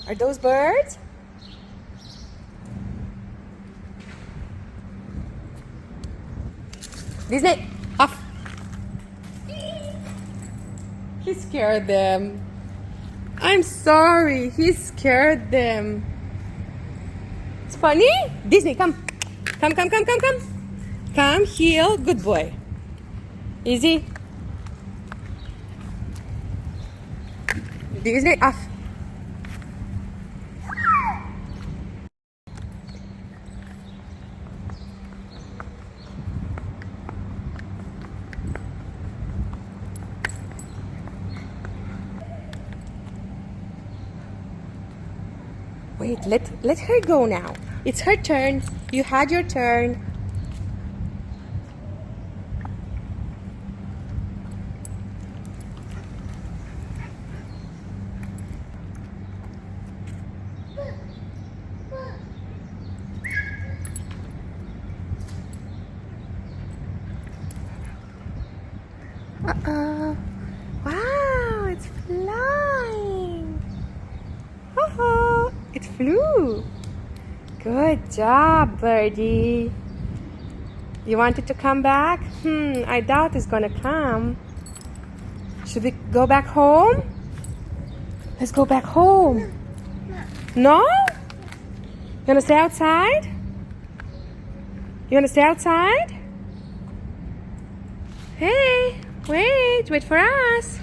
Are those birds? Disney, off. He scared them. I'm sorry, he scared them. It's funny. Disney, come. Come. Come, heel. Good boy. Easy. Disney, off. Wait, let her go now. It's her turn. You had your turn. Uh-oh. Wow, it's flying. Oh, it flew. Good job, birdie. You want it to come back? I doubt it's gonna come. Should we go back home? Let's go back home. No? You wanna stay outside? You wanna stay outside? Hey, wait for us.